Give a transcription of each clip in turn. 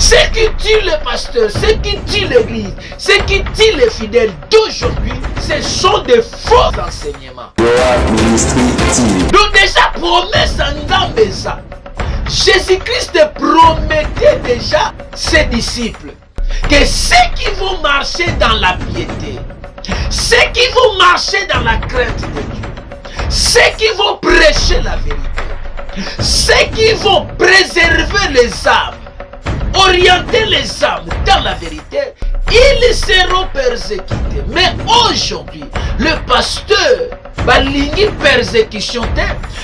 Ce qui tue les pasteurs, ce qui tue l'église, ce qui tue les fidèles d'aujourd'hui, ce sont des faux enseignements. Donc déjà, promesse en Zambesa. Jésus-Christ promettait déjà ses disciples que ceux qui vont marcher dans la piété, ceux qui vont marcher dans la crainte de Dieu, ceux qui vont prêcher la vérité, ceux qui vont préserver les âmes, orienter les âmes dans la vérité, ils seront persécutés. Mais aujourd'hui, le pasteur balingi persécution,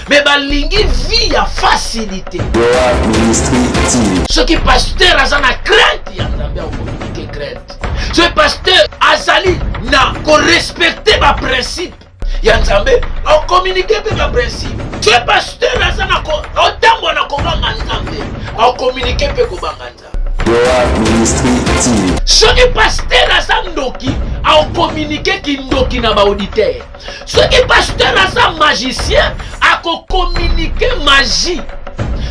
mais balingi vie à facilité. Ce qui pasteur a la crainte, il y a communiqué crainte. Ce pasteur azali na respecter ma principe. Yanzambe a communiqué ma principe. Ce pasteur azana ko otambo na ko banganzambe a communiqué pe ko banganza. Ce qui pasteur azandoki a communiqué ki ndoki na ba auditeur. Ce qui pasteur azan magicien a communiqué magie.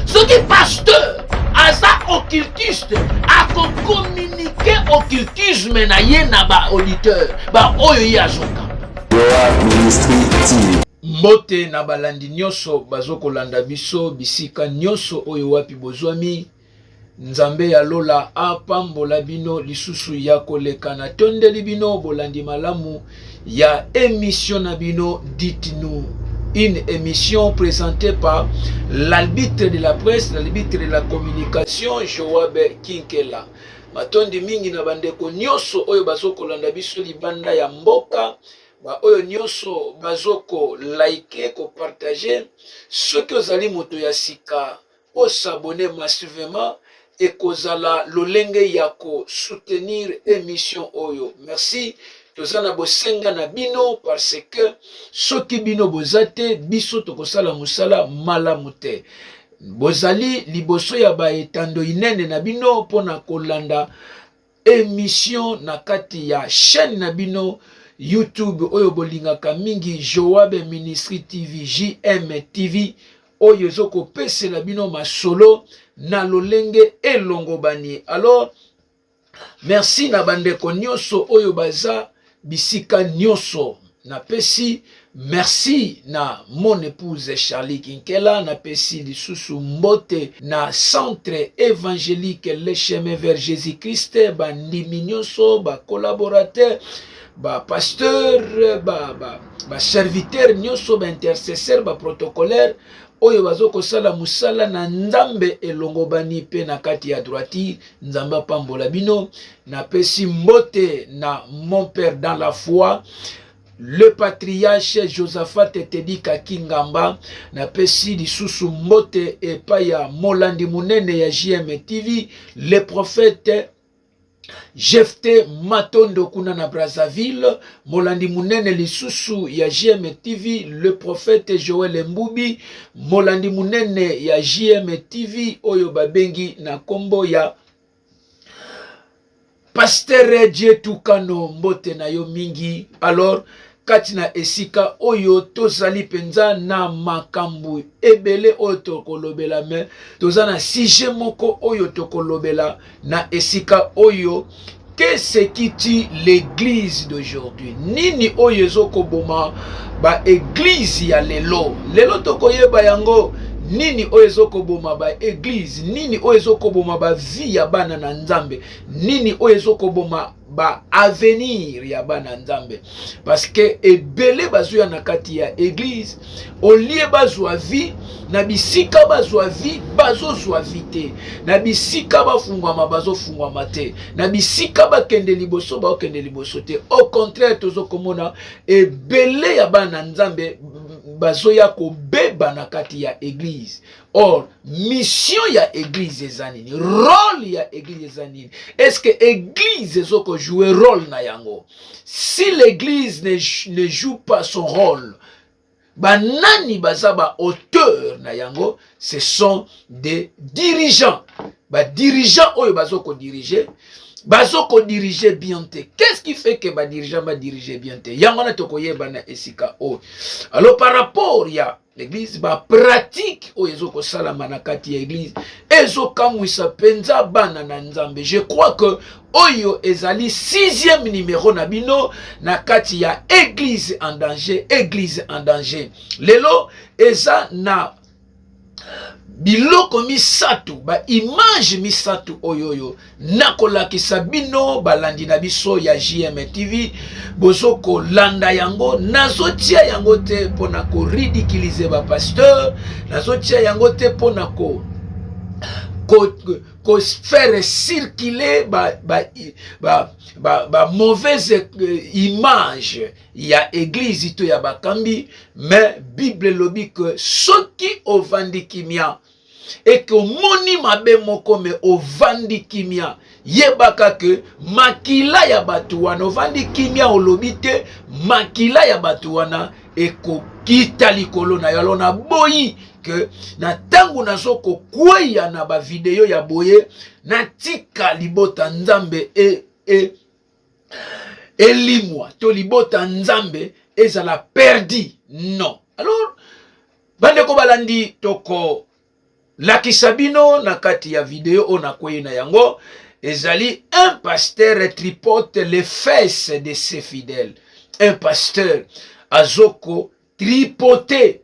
Ce qui pasteur aza occultiste a communiqué occultisme na ye na ba auditeur ba oyo ya zoka. Mbote na balandi nyoso bazokolanda biso bisika nyoso oyo wapi bozwami. Nzambe ya lola apambola bino lisusu ya koleka na tondeli bino bolandi malamu ya émission na bino dites-nous. Une émission présentée par l'arbitre de la presse, l'arbitre de la communication, Joab Kinkela. Matondi mingi na bandeko nyoso oyo bazoko landa biso libanda ya mboka, ba oyo nyoso bazoko like ko partager, ceux que ozali moto ya sika o s'abonner massivement et kozala lolenge ya ko soutenir émission oyo. Merci. Tozana bosenga na bino parce que soki bino bozate biso tokosala musala malamu te. Bozali liboso ya baetando inene na bino pona kolanda émission na kati ya chaîne na bino YouTube oyo bolingaka mingi Joab Ministry TV JM TV oyo zoko pese la bino masolo na lolenge elongo bani. Alors merci na bandeko nyoso oyo baza bisika nyoso na pesi. Merci na mon épouse Charlie Kinkela, na pesi lisusu mbote na centre évangélique Le Chemin vers Jésus-Christ, ba ndimi nyoso, ba collaborateur, ba pasteur, ba serviteur nyoso, ba intercesseur, ba protocolaire oyo bazoko sala musala na nzambe elongo bani pe na kati ya droiti nzamba pambola bino. Na pesi mbote na mon père dans la foi le patriarche Josaphat Tedi Kakingamba. Na pesi lisusu mbote epaya molandi munene ya JM TV le prophète Jefte Matondo kuna na Brazzaville, molandi munene lisusu ya JM TV le prophète Joël Mbubi, molandi munene ya JM TV oyo babengi na kombo ya Pasteur Dietukano mbote na yo mingi. Alors katina esika oyo tozali penza na makambu ebele oyo tokolobela, me tozana sujet moko oyo tokolobela na esika oyo. Qu'est-ce qui tue l'église d'aujourd'hui? Nini oyo ezoko boma ba église ya lelo tokoyeba yango. Nini oyo ezoko boma ba église, nini oyo ezoko boma ba vie ya bana na nzambe, nini oyo ezoko boma ba avenir ya bana nzambe. Parce que ebele bazuya na kati ya église olie bazwa vie na bisika bazwa vie bazozwa vite, na bisika bafungwama bazofungwama te, na bisika bakende liboso bakende liboso te. Au contraire tozokomona ebele ya bana nzambe bazoya kobeba na kati ya église. Or mission ya église ezanini, rôle ya église ezanini. Est-ce que église ezoko jouer rôle na yango? Si l'église ne joue pas son rôle, banani bazaba auteur na yango, ce sont des dirigeants. Ba dirigeants oyo bazoko diriger, bazoko diriger bien te. Qu'est-ce qui fait que ba dirigeant ba diriger bien te? Yango na tokoyeba na esika o. Alors par rapport ya l'église, ba pratique oyo ezokosalama na kati ya église ezokamwisa penza bana na nzambe. Je crois que oyo ezali 6e numéro na bino na kati ya église en danger, église en danger. Lelo eza na biloko misato, ba image misato oyoyo nakolakisa bino balandi na biso ya JM TV. Bozoko landa yango, nazotia yango te pona ko ridiculiser ba pasteur, nazotia yango te pona ko faire circuler ba mauvaise image ya église to ya bakambi. Mais Bible lobi que soki ovandi kimia et que moni mabe moko me ovandi kimia, yebaka ke makila ya batu wana ovandi kimia olobi te, makila ya batu wana ekokita likolo na yo. Na boyi que na tangu nazoko kweya na ba video ya boye na tika libota nzambe elimwa to libota nzambe ezala perdi. Non. Alors bandeko balandi toko lakisa bino na kati ya video ona kweye na yango ezali un pasteur tripote les fesses de ses fidèles. Un pasteur azoko tripoter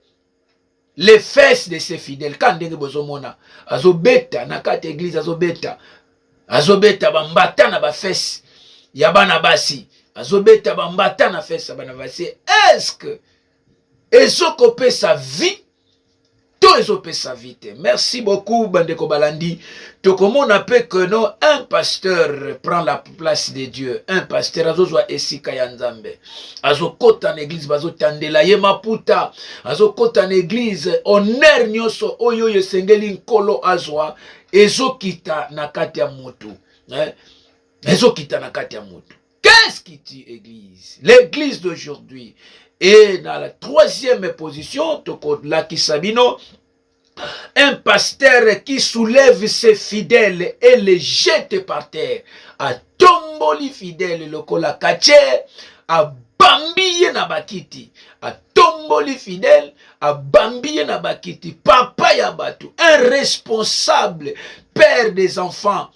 les fesses de ses fidèles. Quand ndenge bozomona azobeta na kati église, azobeta bambata na ba fesses ya bana basi, azobeta bambata na fesses ya bana basi. Est-ce que ezoko pe sa vie to ezopé sa vie te? Merci beaucoup bandeko balandi. Tokomona pe que non, un pasteur prend la place de Dieu. Un pasteur azozwa esika ya nzambe, azokota na église bazotandela ye maputa, azokota na église honneur nyonso oyo yesengeli nkolo azwa ezokita na kati ya mutu, ezokita na kati ya mutu. Qu'est-ce qui tue église? L'église d'aujourd'hui est dans la 3e position. Toko lakisa bino, un pasteur qui soulève ses fidèles et les jette par terre. A tomboli fidèle lokola kache, a bambiye na bakiti. A tomboli fidèle, a bambiye na bakiti. Papa ya batu, un responsable, père des enfants,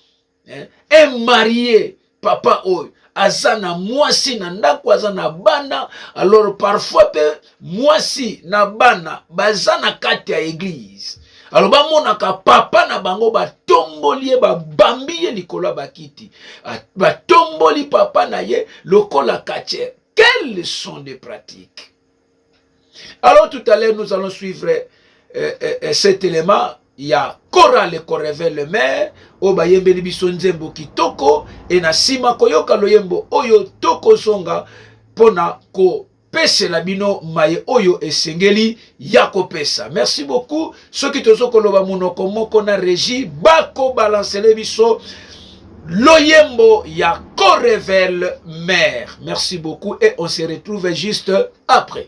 un marié, papa oyo azana mwasi na ndako azana bana. Alors parfois pe mwasi na bana bazana kati ya église, alors bamonaka papa na bango batomboli ye babambi ye likolo bakiti, batomboli papa na ye lokola kache. Quelles sont des pratiques? Alors tout à l'heure nous allons suivre cet élément. Il y a chorale Korevel le maire oba yembe biso nzembo kitoko et na sima koyoka loyembo oyo toko songa pona ko pese la bino maye oyo esengeli ya kopesa. Merci beaucoup. Ceux qui te koloba munoko moko na régie bako balancele biso loyembo ya Korevel maire. Merci beaucoup et on se retrouve juste après.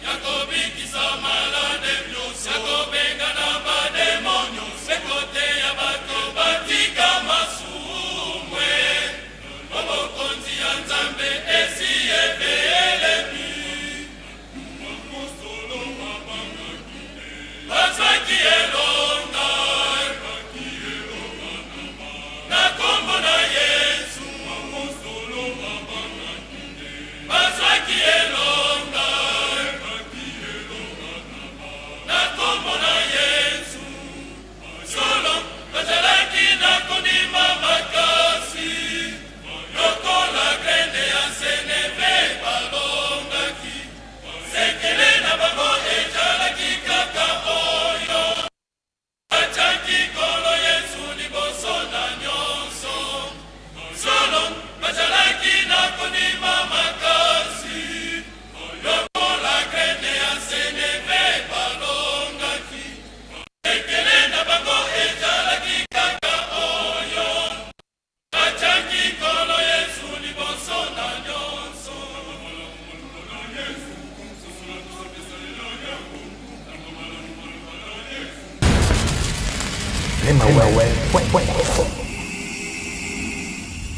Yakobi kisa malade, Yakobi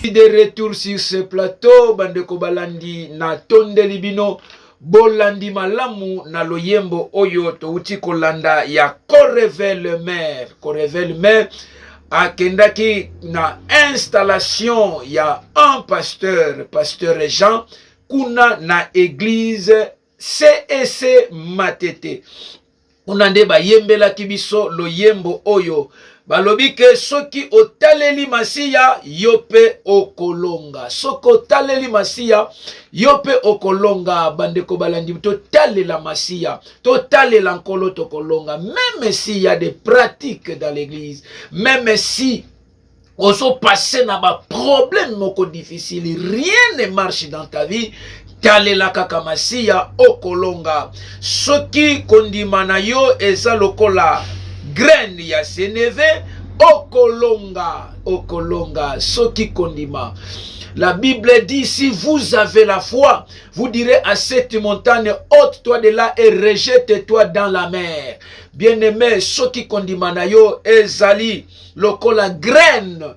De retour sur ce plateau, bandeko balandi na tondeli bino bolandi malamu na loyembo oyo touti kolanda ya Correvel Maire akendaki na installation ya un pasteur Jean kuna na église CEC Matete. Kuna nde bayembelaki biso loyembo oyo balobi ke soki otaleli masiya yope okolonga. Soki otaleli masiya yope okolonga. Bandeko balandi totalela masiya, totalela nkolo tokolonga. Même s'il y a des pratiques dans l'église, même si on se passe na ba problème moko difficile, rien ne marche dans ta vie, talela kaka masiya okolonga. Soki kondima na yo eza lokola graine ya seneve okolonga soki kondima. La Bible dit, si vous avez la foi, vous direz à cette montagne, ôte-toi de là et rejette-toi dans la mer. Bien-aimé, soki kondima na yo ezali lokola graine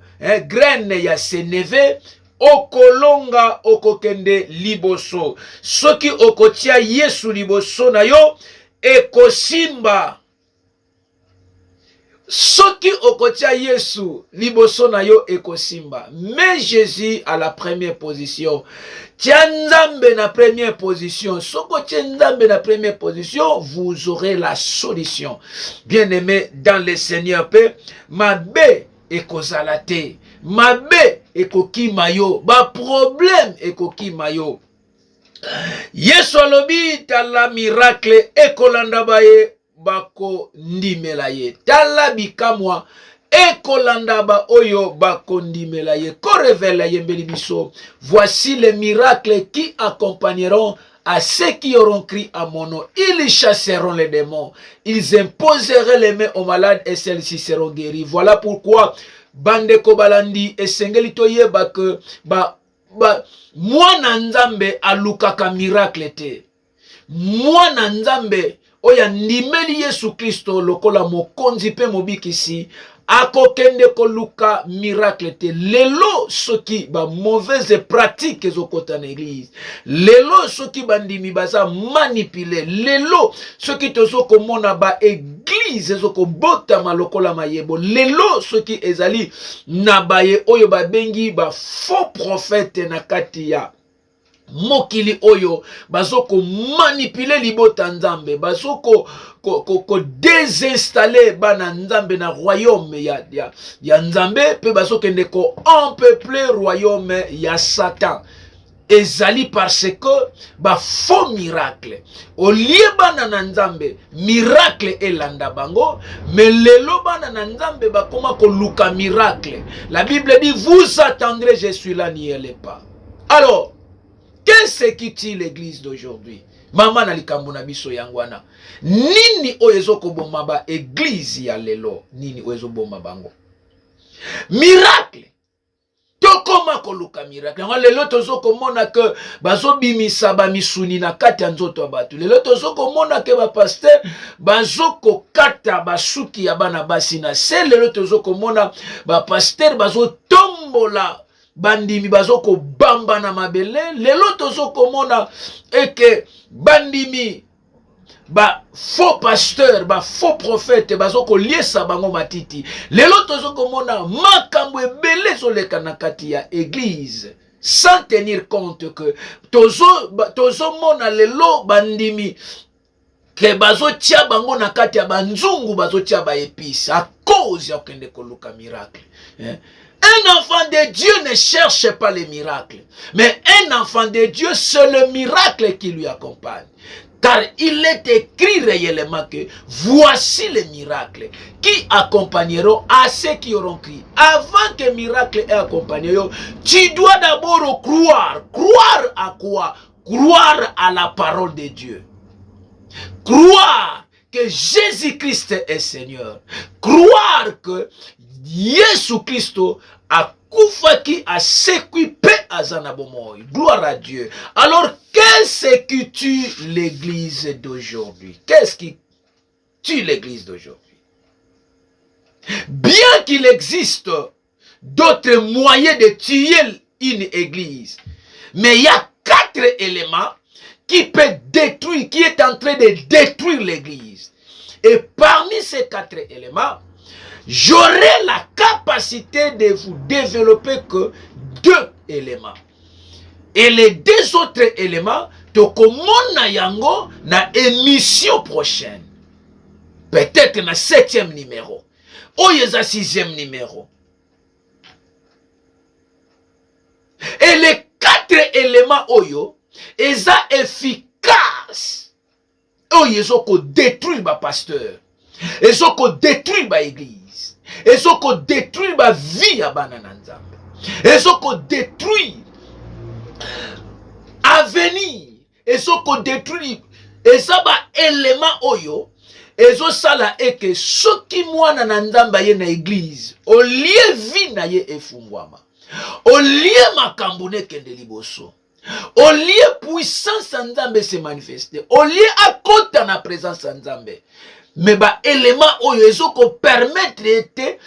ya seneve, okolonga okokende liboso. Soki okotia Yesu liboso na yo ekosimba. Soki okotia Yesu liboso na yo ekosimba. Mais Jésus à la première position. Tianzambe na première position. Soko tianzambe na première position, vous aurez la solution. Bien-aimé dans le Seigneur, mabe ekozalate. Mabe ekokima yo. Ba problème ekokima yo. Yesu alobi tala miracle ekolanda baye. Bako ndimela ye. Tala bikamwa ekolanda ba oyo bako ndimela ye. Correvel yembeli biso. Voici les miracles qui accompagneront à ceux qui auront crié à mon nom. Ils chasseront les démons. Ils imposeront les mains aux malades et celles-ci seront guéries. Voilà pourquoi bandeko balandi esengeli toyeba que mwana nzambe alukaka miracle te. Mwana nzambe oya ndimeli Yesu Kristo lokola mokonzi pe mobikisi akokende koluka miracle te. Lelo soki ba mauvaise pratique ezokota na église. Lelo soki bandimi baza manipule. Lelo soki tozoko mona ba église ezoko bota malokola mayebo. Lelo soki ezali na baye oyo ba bengi ba faux prophète na kati ya mokili oyo bazoko manipule libota nzambe, bazoko désinstaller bana nzambe na royaume ya nzambe pe bazoko ndeko empeupler royaume ya Satan. Ezali parce que ba faux miracle au lieu bana na nzambe miracle elanda bango, mais lelo bana na nzambe bakoma ko luka miracle. La Bible dit vous attendrez, je suis là, n'y allez pas. Alors qu'est-ce qui tue l'église d'aujourd'hui? Mama na likambo na biso yangwana. Nini oyezo koboma ba église ya lelo? Nini oyezo boma bango? Miracle. Tokoma koluka miracle. Nga lelo tozo komona ke bazo bimisa ba misuni na kati ya nzoto abatu. Lelo tozo komona ke ba pasteur bazo kokata basuki ya bana basi na se. Lelo tozo komona ba pasteur bazo tombola bandimi bazoko bamba na mabele. Lelo tozoko mona eke bandimi ba faux pasteur, ba faux prophète bazoko liesa bango matiti. Lelo tozoko mona makambo ebele zoleka na kati ya église sans tenir compte que tozo mona lelo bandimi ke bazo tia bango na kati ya banzungu, bazo tia ba épice à cause ya kende koluka miracle. Un enfant de Dieu ne cherche pas les miracles, mais un enfant de Dieu, c'est le miracle qui lui accompagne. Car il est écrit réellement que voici les miracles qui accompagneront à ceux qui auront crié. Avant que miracle ait accompagné, tu dois d'abord croire. Croire à quoi? Croire à la parole de Dieu. Croire que Jésus-Christ est Seigneur. Croire que Yesu Christo a koufaki a sekui pe azanabomoy. Gloire à Dieu. Alors, qu'est-ce qui tue l'église d'aujourd'hui? Qu'est-ce qui tue l'église d'aujourd'hui? Bien qu'il existe d'autres moyens de tuer une église, mais il y a 4 éléments qui peut détruire, qui est en train de détruire l'église. Et parmi ces 4 éléments, j'aurai la capacité de vous développer que 2 éléments. Et les 2 autres éléments, tokomona yango na émission prochaine. Peut-être na 7e numéro. Ou yeza 6e numéro. Et les 4 éléments oyo, eza efficace. Oyo ezoko détruire ba pasteur. Ezoko détruire ba église. Ezoko détruire ba vie ya bana na Nzambe. Ezoko détruire avenir. Ezoko détruire. Eza ba élément oyo. Ezo sala eke soki mwana na Nzambe ye na église. Olie vie na ye efungwama. Olie makambo nekende liboso. Olie puissance ya Nzambe se manifeste. Olie akota na présence ya Nzambe. Mais ba élément oyo ezoko permettre ete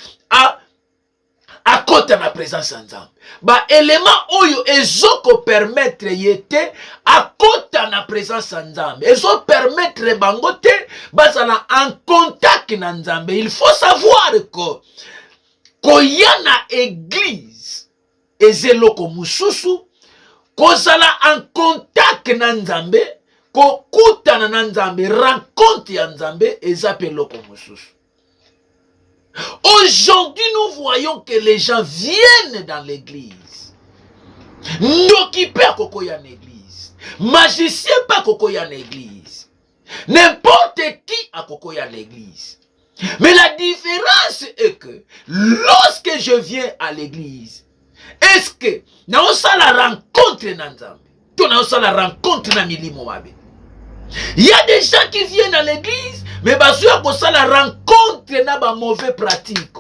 akota na présence ya Nzambe. Ba élément oyo ezoko permettre yete akota na présence ya Nzambe. Ezo permettre bango te bazala en contact na Nzambe. Il faut savoir que koya na église ezeloko mususu, kozala en contact na Nzambe, kokutana na Nzambe, rencontre ya Nzambe ezape loko mususu. Aujourd'hui, nous voyons que les gens viennent dans l'église. Ndoki pa kokoya na église. Magicien pa kokoya na église. N'importe qui a kokoya na l'église. Mais la différence est que lorsque je viens à l'église, est-ce que na osa la rencontre na Nzambe? To na osa la rencontre na milimo mabe. Il y a des gens qui viennent à l'église, mais basoya ko sa la rencontre na ba mauvais pratique.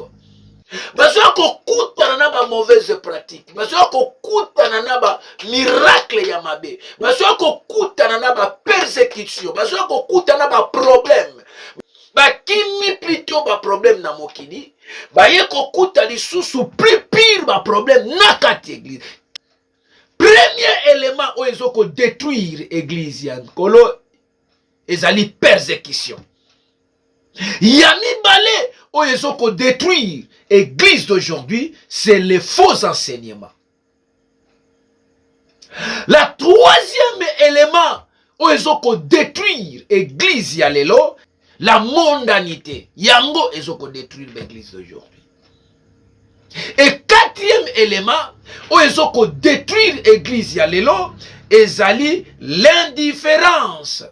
Basoya ko kutana na ba mauvaise pratique. Basoya ko kutana na ba miracle ya mabe. Basoya ko kutana na ba persécution. Basoya ko kutana na ba problème. Ba kimi plutôt ba problème na mokili. Ba ye ko kuta lisusu plus pire ba problème na kati église. Premier élément où ils ont détruire l'église, kolo ezali persécution. Yami balé où ils ont détruire l'église d'aujourd'hui, c'est les faux enseignements. La 3e élément où ils ont détruire l'église yalelo, la mondanité. Yango ils ont détruire l'église d'aujourd'hui. Et 4e élément, où ils ont détruire l'église yalelo, ezali l'indifférence.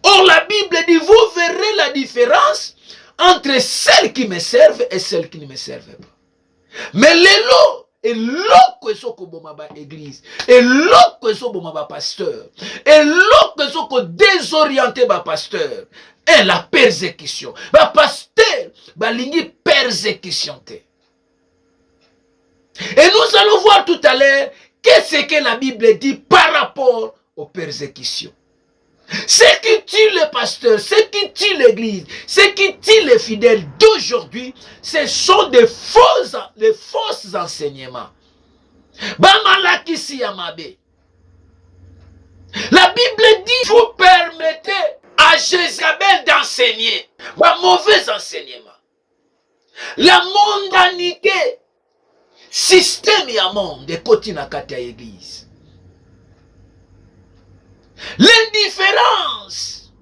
Or la Bible dit, vous verrez la différence entre celles qui me servent et celles qui ne me servent pas. Mais l'élo, et l'autre que sont comme église, et l'autre que sont comme pasteur, et l'autre que sont désorienté par pasteur, et la persécution. Ba pasteur, ba lingi persécution. Et nous allons voir tout à l'heure qu'est-ce que la Bible dit par rapport aux persécutions. Ce qui tue le pasteur, ce qui tue l'église, ce qui tue les fidèles d'aujourd'hui, ce sont des fausses enseignements. La Bible dit, vous permettez à Jézabel d'enseigner, un mauvais enseignement. La mondanité, système ya monde de côté na kati ya église. L'indifférence.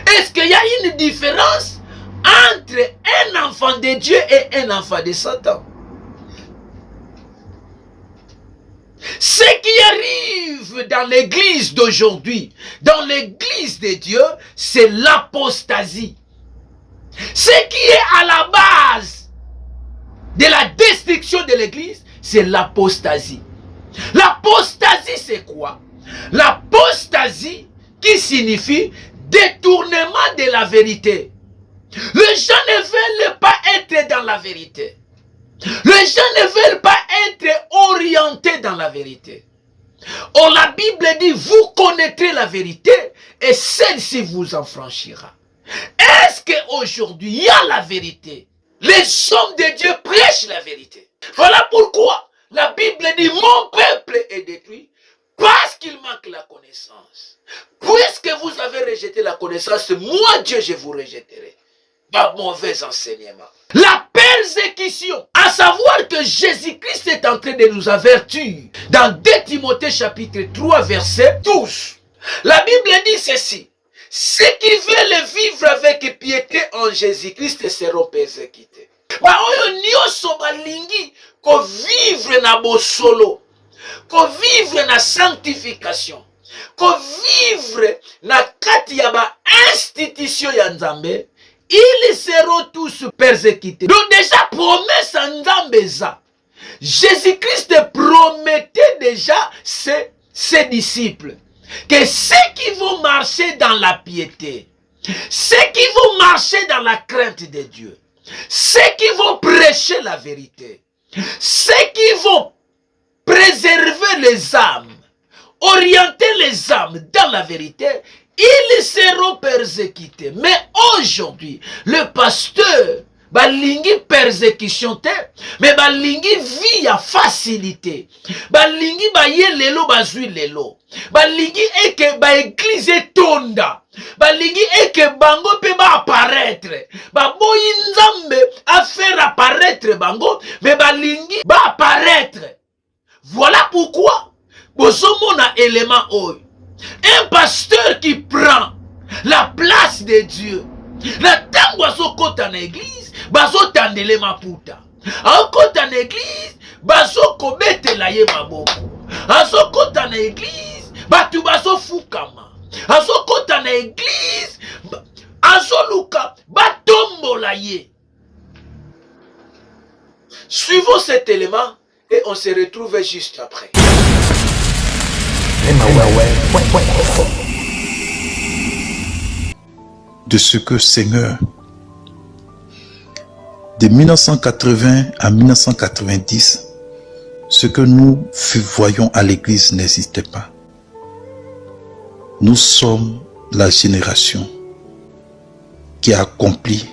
Est-ce qu'il y a une différence entre un enfant de Dieu et un enfant de Satan? Ce qui arrive dans l'église d'aujourd'hui, dans l'église de Dieu, c'est l'apostasie. Ce qui est à la base de la destruction de l'église, c'est l'apostasie. L'apostasie, c'est quoi? L'apostasie qui signifie détournement de la vérité. Les gens ne veulent pas être dans la vérité. Les gens ne veulent pas être orientés dans la vérité. Or la Bible dit, vous connaîtrez la vérité et celle-ci vous en franchira. Est-ce qu'aujourd'hui, il y a la vérité? Les hommes de Dieu prêchent la vérité. Voilà pourquoi la Bible dit, mon peuple est détruit parce qu'il manque la connaissance. Puisque vous avez rejeté la connaissance, moi Dieu, je vous rejetterai. Par mauvais enseignement. La persécution, à savoir que Jésus-Christ est en train de nous avertir. Dans 2 Timothée chapitre 3 verset 12. La Bible dit ceci. Ceux qui veulent vivre avec piété en Jésus-Christ seront persécutés. Oyo nyonso balingi ko vivre na bosolo, ko vivre na sanctification, ko vivre na kati ya ba institution ya Nzambe, ils seront tous persécutés. Donc déjà promesse en Nzambe za. Jésus-Christ promettait déjà ses disciples que ceux qui vont marcher dans la piété, ceux qui vont marcher dans la crainte de Dieu, ceux qui vont prêcher la vérité, ceux qui vont préserver les âmes, orienter les âmes dans la vérité, ils seront persécutés. Mais aujourd'hui, le pasteur, balingi persécution te, mais balingi vie à facilité. Balingi baye lelo bazui lelo. Balingi eke ba église tonda. Balingi eke bango pe ba apparaître. Baboyi Nzambe a faire apparaître bango, mais balingi ba apparaître. Voilà pourquoi bozomona élément oyo. Un pasteur qui prend la place de Dieu. La tango azokota na église, bazotandele maputa. Akota na église, bazokobetela ye maboko. Azokota na église, batu bazofukama. Azokota na église, azoluka batombola ye. Suivons cet élément et on se retrouve juste après. De ce que Seigneur, de 1980 à 1990, ce que nous voyons à l'église n'existait pas. Nous sommes la génération qui a accompli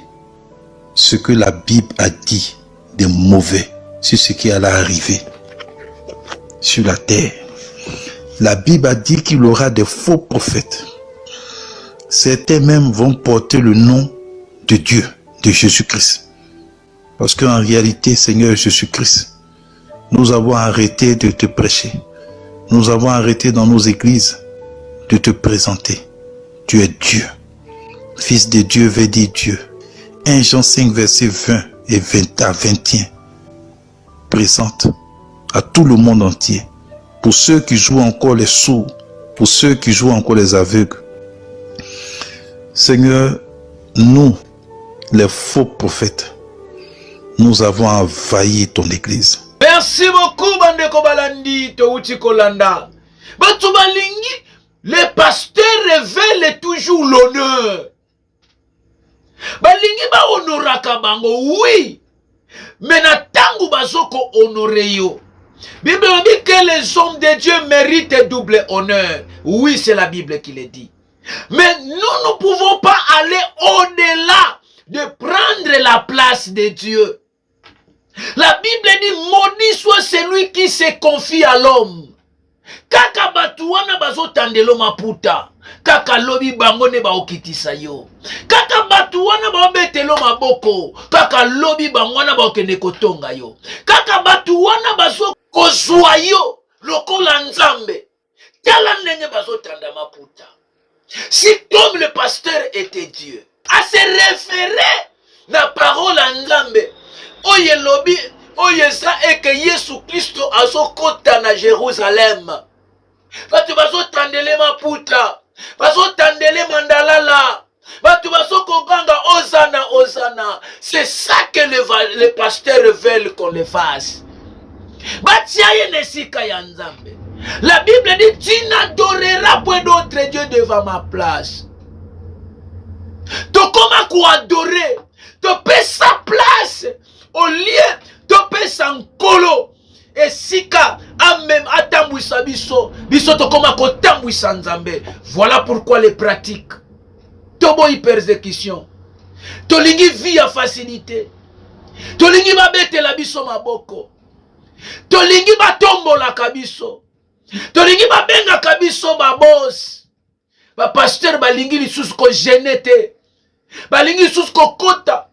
ce que la Bible a dit de mauvais sur ce qui allait arriver sur la terre. La Bible a dit qu'il y aura des faux prophètes. Certains même vont porter le nom de Dieu, de Jésus-Christ. Parce qu'en réalité, Seigneur Jésus-Christ, nous avons arrêté de te prêcher. Nous avons arrêté dans nos églises de te présenter. Tu es Dieu. Fils de Dieu veut dire Dieu. 1 Jean 5, verset 20 et 20 à 21. Présente à tout le monde entier. Pour ceux qui jouent encore les sourds, pour ceux qui jouent encore les aveugles. Seigneur, nous, les faux prophètes, nous avons envahi ton église. Merci beaucoup, Bandeko Balandi, Touti Kolanda. Batu balingi, les pasteurs révèlent toujours l'honneur. Balingi ba honoraka bango, oui. Mais na tangu bazoko honoré yo. Bible dit que les hommes de Dieu méritent double honneur. Oui, c'est la Bible qui le dit. Mais nous ne pouvons pas aller au-delà de prendre la place de Dieu. La Bible dit, maudit soit celui qui se confie à l'homme. Kaka batuana bazotandelo maputa. Kaka lobi bangone ba okitisa yo. Kaka batuana ba betelo maboko. Kaka lobi bangwana ba okende kotonga yo. Kaka batuana bazo kozwa yo lokola Nzambe. Tala ndenge bazotanda maputa. Si comme le pasteur était Dieu, à se référer la parole à Nzambe, oye lobi, oye sa eke Yesu Christo azokota na Jérusalem. Batu bazotandele maputa, bazotandele mandalala, batu bazokoganga Osana, Osana. C'est ça que les pasteurs veulent qu'on le fasse. Batiaye nesika ya Nzambe. La Bible dit, tu n'adoreras point d'autre Dieu devant ma place. Tu comment quoi adorer? Tu paies sa place au lieu de payer son colo. Et sika même atambwisa biso biso to comment ko tambwisa Nzambe. Voilà pourquoi les pratiques toboyi persécution Tolingi vie ya facilité. Tolingi babetela biso maboko. Tolingi batombola kabiso. Tolingi babenga kabiso babos. Ba pasteur balingi lisusu ko genete. Balingi lisusu ko kota.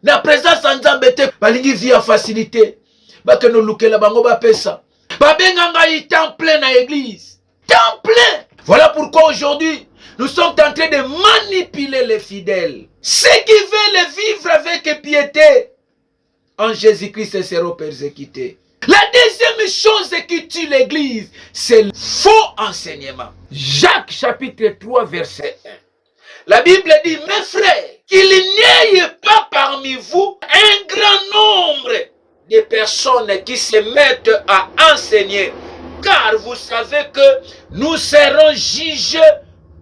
Na présence nzambe te balingi vie ya facilité. Bakeno lukela bango bapesa. Babenga ngai temps plein na église. Temps plein. Voilà pourquoi aujourd'hui nous sommes en train de manipuler les fidèles. Ceux qui veulent vivre avec piété en Jésus-Christ seront persécutés. La deuxième chose qui tue l'église, c'est le faux enseignement. Jacques chapitre 3 verset 1. La Bible dit, mes frères, qu'il n'y ait pas parmi vous un grand nombre de personnes qui se mettent à enseigner. Car vous savez que nous serons jugés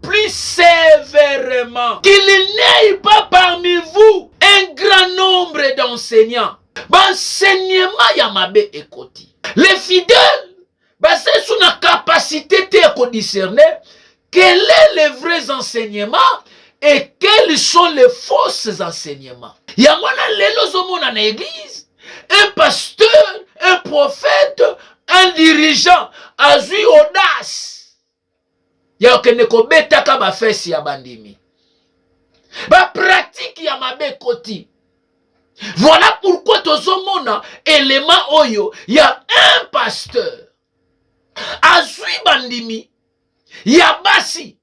plus sévèrement. Qu'il n'y ait pas parmi vous un grand nombre d'enseignants. L'enseignement yamabe ekoti. Les fidèles, c'est sous la capacité de discerner quels sont les vrais enseignements et quels sont les faux enseignements. Yamana lelo zomona na église, un pasteur, un prophète, un dirigeant a eu audace. Ya okene ko betaka ba fesi ya bandimi. Ba pratique ya mabe koti. Voilà pourquoi tozomona élément oyo ya un pasteur a eu bandimi ya basi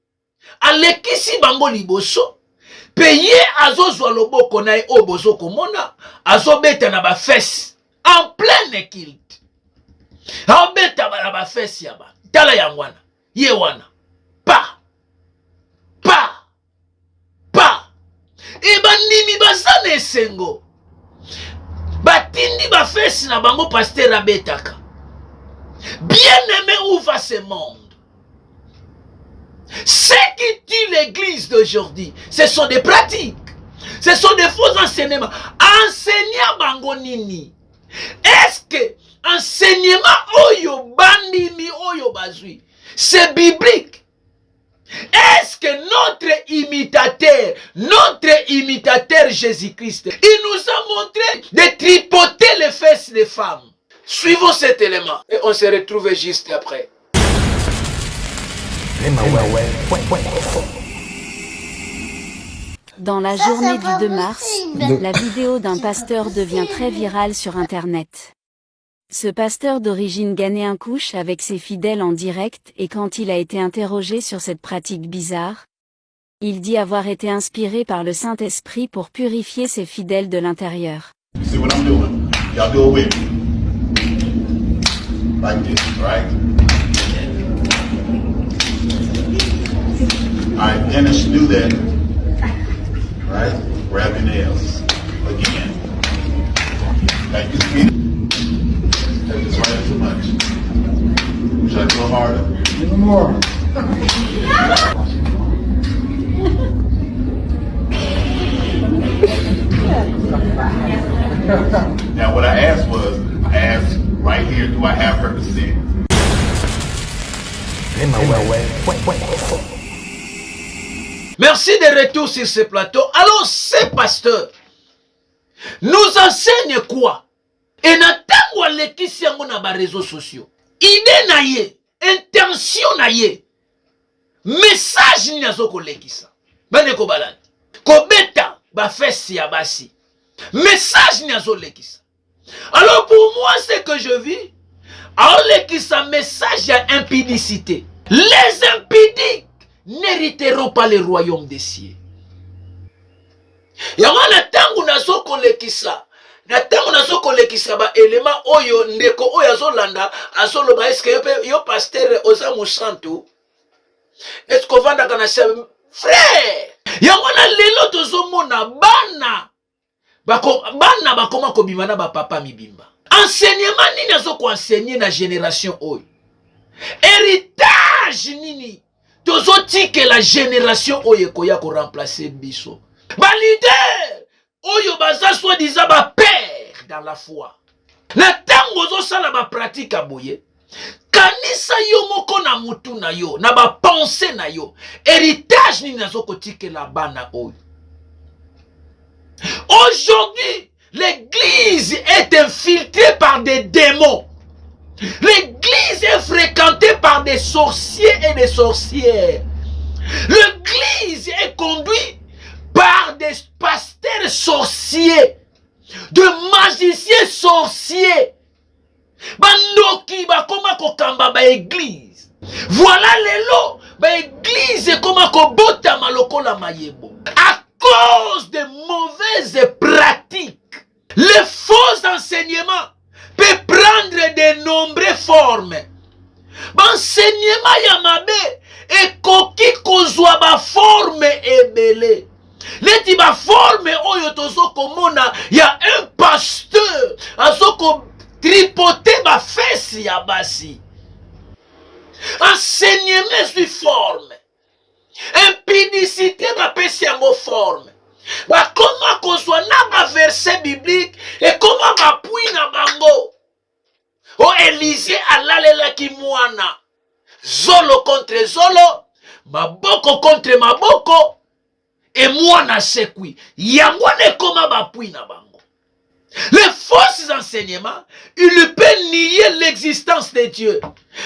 alekisi bango liboso peye azozwa loboko na o bozo komona azobeta na ba fesi en plein culte. Aobeta na ba fesi ya ba tala yangwana ye wana pa e bandimi basana esengo batindi ba fesi na bango pasteur abetaka. Bien-aimé, où va ce monde? Ce qui tue l'église d'aujourd'hui, ce sont des pratiques, ce sont des faux enseignements. Enseignant bango nini? Est-ce que enseignement oyo bandimi oyo bazui, c'est biblique? Est-ce que notre imitateur Jésus-Christ, il nous a montré de tripoter les fesses des femmes? Suivons cet élément et on se retrouve juste après. Dans la journée du 2 mars, la vidéo d'un pasteur devient très virale sur Internet. Ce pasteur d'origine ghanéen couche avec ses fidèles en direct et quand il a été interrogé sur cette pratique bizarre, il dit avoir été inspiré par le Saint-Esprit pour purifier ses fidèles de l'intérieur. See what I'm doing? Y'all do it with me. Like this, right? Alright, Dennis, do that. Right? Grab your nails. Again. Like this feet. Take this right too much. Should I go harder? A little more. Now what I asked right here, do I have her consent? Merci de retour sur ce plateau. Alors, ces pasteurs nous enseignent quoi? Et n'attendons les qui sont sur les réseaux sociaux. Idée na ye, intention na ye, message ni nazo kolekisa. Bane ko balade. Kobeta ba fesi ya basi. Message ni nazo lekisa. Alors pour moi, ce que je vis, alors lekisa message ya impudicité. Les impudiques n'hériteront pas le royaume des cieux. Yango na tangu nazo kolekisa. Na tangu nazo kolekisa ba élément oyo ndeko oyo azolanda azoloba eske yo pasteur oza musantu. Est-ce qu'on va dans frère? Yango na lelo tozomona bana bakoma kobimana ba papa mibimba. Enseignement nini azo ko enseigner na génération oyo? Héritage nini tozo tike la génération oyo koya ko remplacer biso. Ba leader oyo baza soi-disant ba père dans la foi. Na tango zo sala ba pratique aboye. Kanisa yo moko na mutu na yo, na ba pensée na yo. Héritage ni nazo kotike la bana oyo. Aujourd'hui, l'église est infiltrée par des démons. L'église est fréquentée par des sorciers et des sorcières. L'église est conduite par des pasteurs sorciers, de magiciens sorciers. Bandoki bakoma kokamba ba église. Voilà lelo ba église koma kobota maloko la mayebo. À cause de mauvaises pratiques, les faux enseignements peuvent prendre de nombreuses formes. L'enseignement yamabe ekoki kozwa ba forme ebele. Leti ba forme oyo tozo komona ya un pasteur azoko tripoter ma fesse ya basi. Enseignement sur forme. Impudicité ma pesi yango forme. Ba comment qu'on soit na ba verset biblique et comment ba pui na bango. O Élisée alalela ki mwana. Zolo contre zolo, maboko contre maboko et mwana sekui. Yango ne comment ba pui na bango. Les fausses enseignements, ils peuvent nier l'existence de Dieu.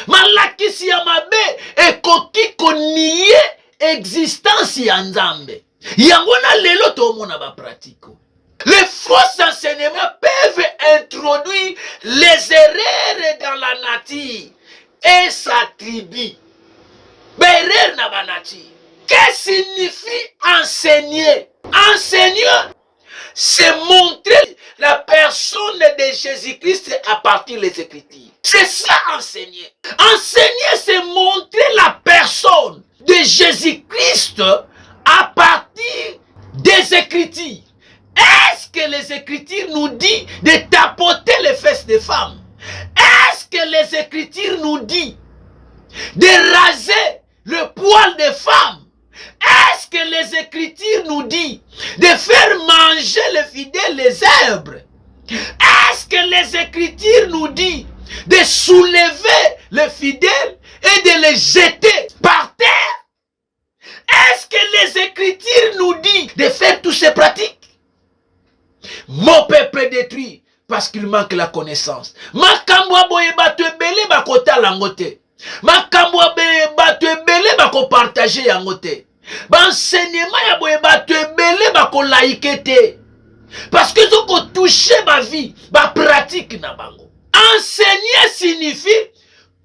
Malakisi yamabe ekoki ko nier existence ya Nzambe. Yangona lelo to mona ba pratiko. Les fausses enseignements peuvent introduire les erreurs dans la nature et s'attribuent. Erreur na ba nature. Qu'est-ce que signifie enseigner? Enseigner, c'est montrer la personne de Jésus-Christ à partir des Écritures. C'est ça enseigner. Enseigner, c'est montrer la personne de Jésus-Christ à partir des Écritures. Est-ce que les Écritures nous disent de tapoter les fesses des femmes? Est-ce que les Écritures nous disent de raser le poil des femmes? Est-ce que les Écritures nous disent de faire manger les fidèles les herbes? Est-ce que les Écritures nous disent de soulever les fidèles et de les jeter par terre? Est-ce que les Écritures nous disent de faire toutes ces pratiques? Mon peuple est détruit parce qu'il manque la connaissance. Makambwa boye batu ebele bakota langote. Makambwa batu ebele bako partager yangote. Enseignement ya boye batu ebele bako laikete. Parce que ils ont touché ma vie, ma pratique na bango. Enseigner signifie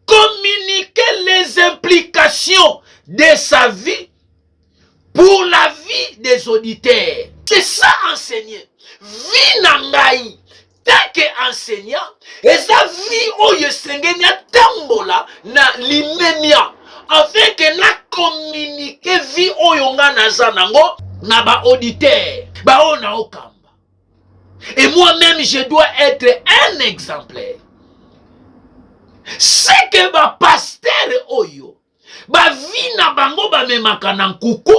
communiquer les implications de sa vie pour la vie des auditeurs. C'est ça enseigner. Vie nangai. Tant que enseignant, et sa vie oyo sengenya tambola na limemia. Afin que na communiquer vie oyo nga nazanango na ba auditeur. Ba ona okamba. Et moi-même, je dois être un exemplaire. C'est que ba pasteur oyo, ba vie na bango ba memaka na nkuku,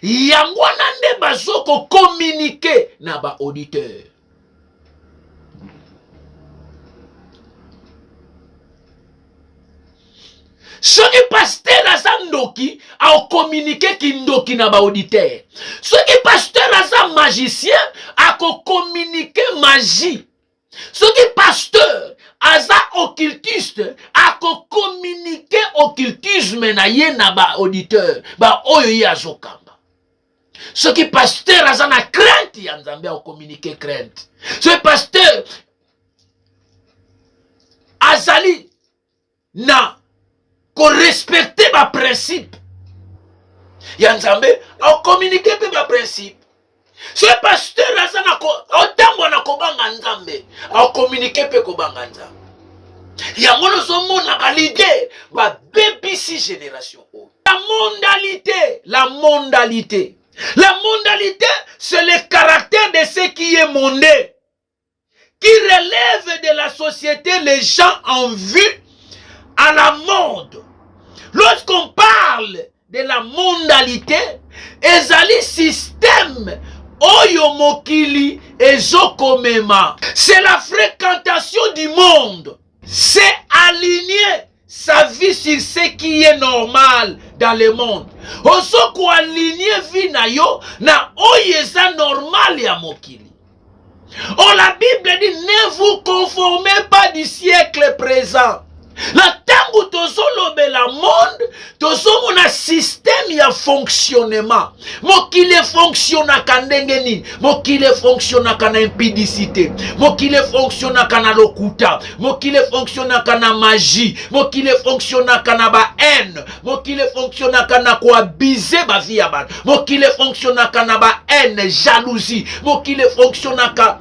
yango nande bazoko communiquer na ba auditeur. Ce qui pasteur aza ndoki a communiqué ki ndoki na ba auditeur. Ce qui pasteur aza magicien a communiqué magie. Ce qui pasteur aza occultiste a communiqué occultisme na ye na ba auditeur. Ba oyo ye azokamba. Ce qui pasteur aza na crainte ya Nzambe a communiqué crainte. Ce pasteur azali na ko respecter ma principe. Ya Nzambe a communiquer pe ma principe. Ce pasteur azana ko otambo na kobanga Nzambe a communiquer pe kobanga Nzambe. Ya ngono so mona ba leader ba BBC génération. La mondialité, c'est le caractère de ce qui est mondain, qui relève de la société les gens en vue à la monde. Lorsqu'on parle de la mondialité, ezali système oyo mokili ezokomema. C'est la fréquentation du monde. C'est aligner sa vie sur ce qui est normal dans le monde. Osoko aligner vie na yo na oyo eza normal ya mokili. Oh, la Bible dit, ne vous conformez pas du siècle présent. La tango tozolobe la monde, tozomo na système ya fonctionnement. Mokile fonctionna kandenge nini? Mokile fonctionna kana impudicité. Mokile fonctionna kana lokuta. Mokile fonctionna kana magie. Mokile fonctionna kana ba haine. Mokile fonctionna kana ko abuser ba vie ya bana. Mokile fonctionna kana ba haine, jalousie. Mokile fonctionna kana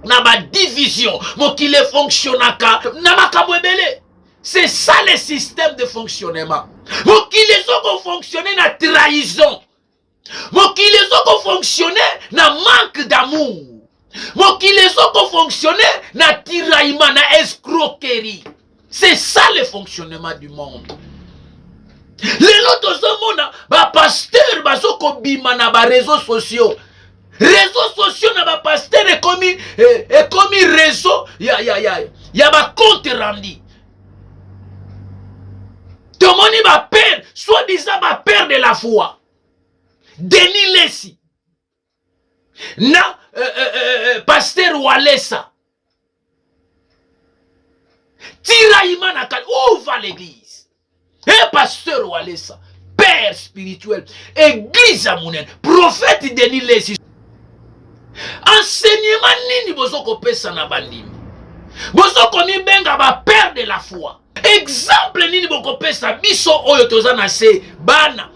na ba division. Mokile fonctionna kana na makambo ebele. C'est ça le système de fonctionnement. Mokile zoko fonctionner na trahison. Mokile zoko fonctionner na manque d'amour. Mokile zoko fonctionner na tiraillement, na escroquerie. C'est ça le fonctionnement du monde. Les autres hommes, ba pasteur bazoko bima na ba réseaux sociaux. Réseaux sociaux na ba pasteur est commis réseau ya ba compte rendu. Tomoni ma père, soi-disant ma père de la foi. Denis Lessi. Na pasteur Walesa. Tiraïma Nakal. Où va l'église? Pasteur Walesa. Père spirituel. Église Amounen. Prophète Denis Lessi. Enseignement nini bozoko pesa na bandimi. Bozoko mi benga ba père de la foi. Exemple nini boko pesa biso oyo toza na se bana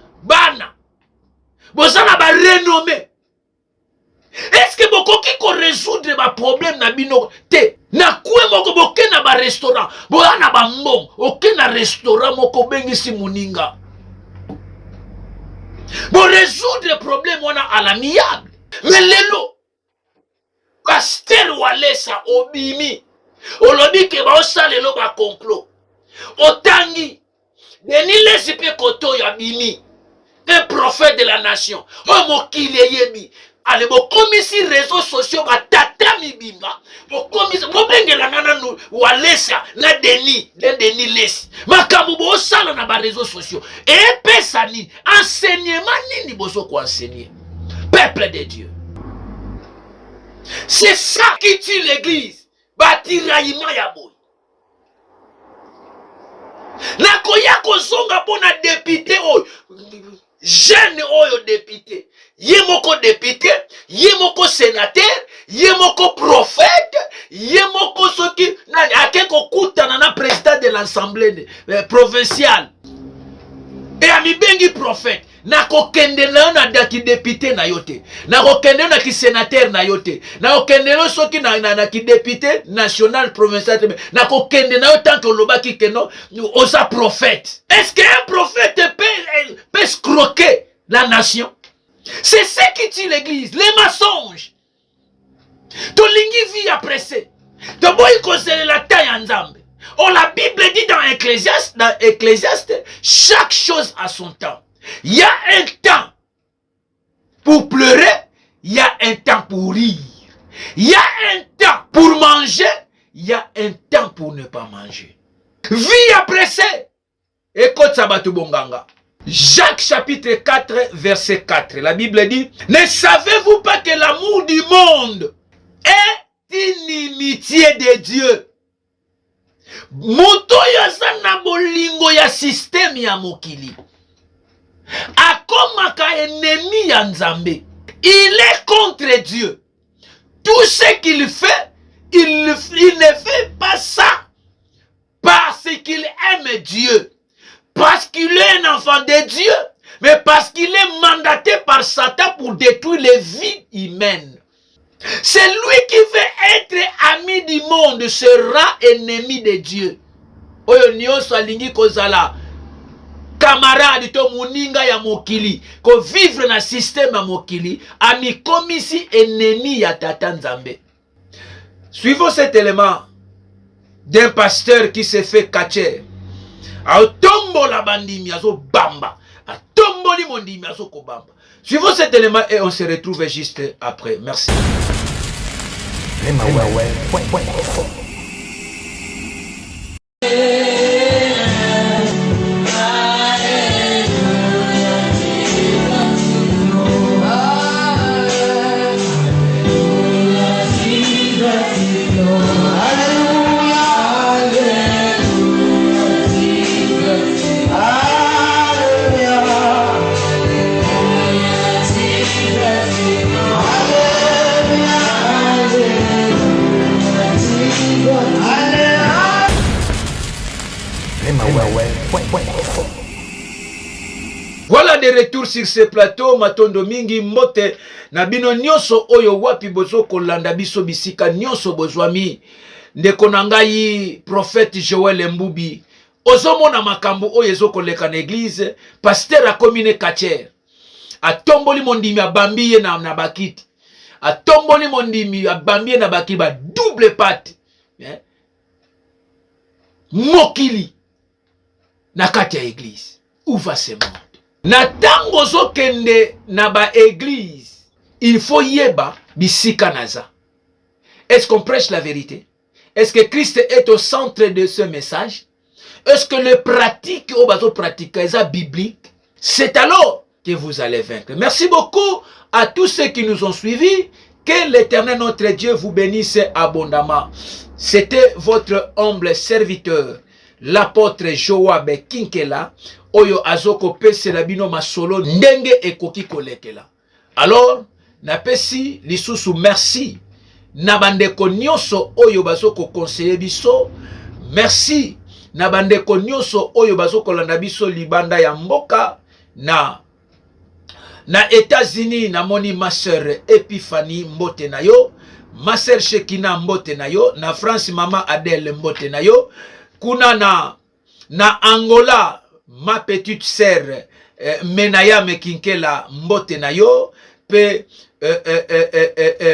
bozana ba renommé. Est-ce que boko ki ko résoudre ba problème na bino te na kwe moko boke na ba restaurant boana ba mbong oke na restaurant moko bengisi muninga bo résoudre problème wana à l'amiable. Mais lelo pasteur Walesa obimi olobi ke ba osalelo ba complot Otangi, Denis Lessi pe koto ya bimi, un prophète de la nation. Oh mokile yebi, allez bo komisi réseaux sociaux ba tata mi bimba, bo komisi bo bengela nana nu Walesa na Denis Lessi. Makamu bo sala na ba réseaux sociaux. Et pesa ni enseignement nini bozo ko enseigner. Peuple de Dieu. C'est ça qui tue l'église. Ba tiraillement ya boy. Nakoya kozonga pona député oyo jeune oyo député yemoko député yemoko sénateur yemoko prophète yemoko soki nani akeko kutana na président de l'assemblée provinciale et ami bengi prophète nako kende na daki député na yote nako kende na ki sénateur na yote nako kende no soki na ki député national provincial nako kende na yo tant que lobaki keno osa prophète. Est-ce qu'un prophète peut escroquer la nation? C'est ce qui tue l'église, les mensonges. To lingi vi apressé to boy conseiller la taille en zambe. Oh, la Bible dit dans Ecclésiaste, chaque chose a son temps. Il y a un temps pour pleurer, il y a un temps pour rire. Il y a un temps pour manger, il y a un temps pour ne pas manger. Vie pressée. Écoute Sabatou Bonganga. Jacques chapitre 4, verset 4. La Bible dit, ne savez-vous pas que l'amour du monde est inimitié de Dieu? Moto yaza na bolingo ya système ya mokili. Akomaka ennemi ya Nzambe. Il est contre Dieu. Tout ce qu'il fait, il ne fait pas ça parce qu'il aime Dieu. Parce qu'il est un enfant de Dieu. Mais parce qu'il est mandaté par Satan pour détruire les vies humaines. C'est lui qui veut être ami du monde, sera ennemi de Dieu. Oyo nyonso alingi kozala camarade to muninga ya mokili, ko vivre na système ya mokili, ami komisi ennemi ya Tata Nzambe. Suivons cet élément d'un pasteur qui s'est fait catcher. A tombo la bandimi azo bamba. A tombo li mondimi azo ko bamba. Suivons cet élément et on se retrouve juste après. Merci. Voilà de retour sur ce plateau. Matondo mingi mbote na bino nyonso oyo wapi bozo kolanda biso bisika nyonso bozwami. Ndeko na ngai prophète Joël Mbubi. Ozomona makambo oyo ezokoleka na église, pasteur a commune Kacher. Atomboli mondimi abambiye na bakiti. Atomboli mondimi abambiye na bakiti ba double patte. Mokili na kati ya église. Où va ce monde? Na tango zokende na ba église, il faut yeba bisika naza. Est-ce qu'on prêche la vérité? Est-ce que Christ est au centre de ce message? Est-ce que le pratique au bateau pratique est biblique? C'est alors que vous allez vaincre. Merci beaucoup à tous ceux qui nous ont suivis. Que l'Éternel notre Dieu vous bénisse abondamment. C'était votre humble serviteur, l'apôtre Joab Kinkela. Oyo azoko pese la bino masolo ndenge ekoki kolekela. Alors, napesi lisusu merci. Nabandeko nyonso oyo bazoko conseiller biso. Merci. Nabandeko nyonso oyo bazoko landa biso libanda ya mboka. Na États-Unis namoni ma sœur Epiphanie mbote na yo. Ma sœur Shekina mbote na yo. Na France mama Adèle mbote na yo. Kuna na Angola ma petite sœur Menaya Mekinkela mbote na yo. Pe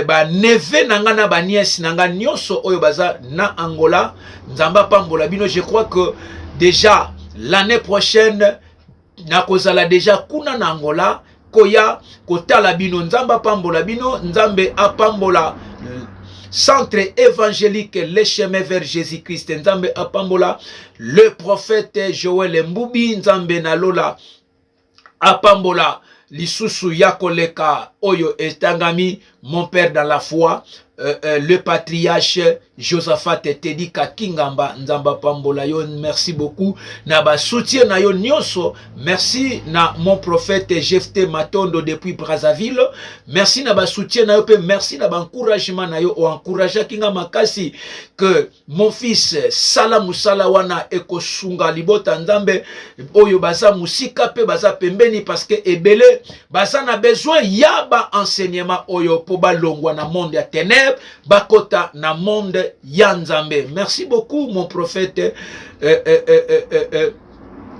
ba neve nanga na ba nièce nanga nyonso oyo baza na Angola. Nzamba pambola bino. Je crois que déjà l'année prochaine na kozala déjà kuna na Angola koya kotala bino. Nzamba pambola bino. Nzambe apambola Centre évangélique Les Chemins vers Jésus-Christ. Nzambe apambola le prophète Joël Mbubi. Nzambe nalola apambola lisusu yakoleka oyo estangami mon père dans la foi. Le patriarche Josaphat Tedi Kakingamba Nzamba pambola yo. Merci beaucoup na ba soutien na yo nyonso. Merci na mon prophète Jephté Matondo depuis Brazzaville. Merci na ba soutien na yo pe merci na ba encouragement na yo o encourager kinga makasi que mon fils Sala Musala wana eko sunga libota Nzambe oyo baza musika pe baza pembeni parce que ebele baza na besoin ya ba enseignement oyo po ba longwa na monde ya ténèbres bakota na monde ya Nzambe. Merci beaucoup mon prophète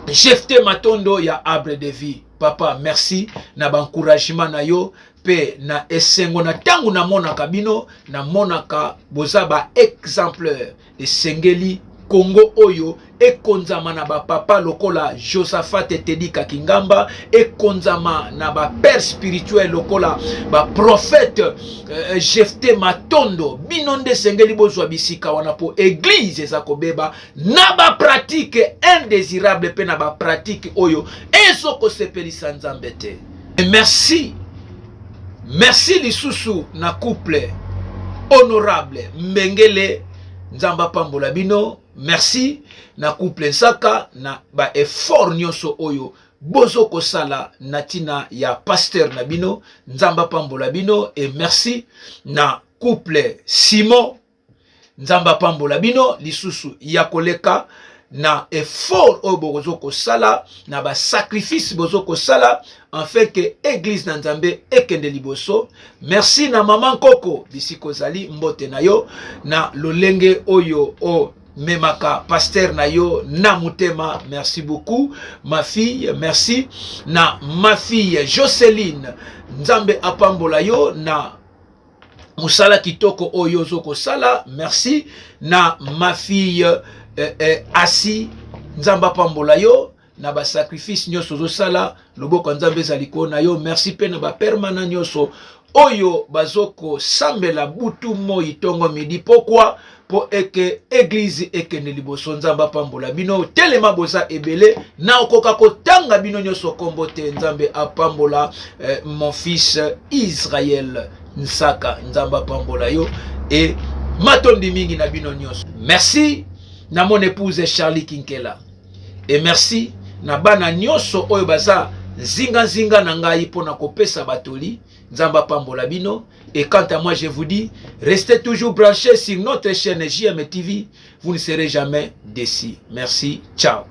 Jephté Matondo ya arbre de vie. Papa merci na ba encouragement na yo pe na esengo na tangu na monaka bino na monaka boza ba exemplaire esengeli Congo oyo ekonzama na ba papa lokola Josaphat Tedi Kakingamba ekonzama na ba père spirituel lokola ba prophète Jephté Matondo binonde sengeli bozwa bisika wana po église ezakobeba na ba pratique indésirable pe na ba pratique oyo ezoko sepelisa Nzambe te. Merci lisusu na couple honorable Mbengele Nzamba pambola bino. Merci na couple Nsaka na ba effort nyonso oyo bozo kosala natina ya pasteur na bino. Nzamba pambola bino. Et merci na couple Simon Nzamba pambola bino lisusu ya koleka na effort oyo bozo kosala na ba sacrifice bozo kosala en fait que église na Nzambe ekende liboso. Merci na maman Koko bisiko zali mbote na yo na lolenge oyo o memaka pasteur na yo na mutema. Merci beaucoup ma fille. Merci na ma fille Jocelyne Nzambe apambola yo na musala kitoko oyo zoko sala. Merci na ma fille Asi Nzamba pambola yo na ba sacrifice nyonso zo sala loboko Nzambe zaliko na yo. Merci pe na ba permanent nyonso oyo bazoko sambela butu moi tongo midi. Pourquoi? Po eke église ekende liboso. Nzamba pambola bino telema boza ebele na okoka kotanga bino nyonso kombo te. Nzambe apambola mon fils Israël Nsaka. Nzamba pambola yo et matondi mingi na bino nyonso. Merci na mon épouse Charlie Kinkela. Et merci na bana nyonso oyo baza zinga na ngai pona kopesa batoli nzamba pambola bino. Et quant à moi, je vous dis, restez toujours branchés sur notre chaîne JM TV. Vous ne serez jamais déçus. Merci. Ciao.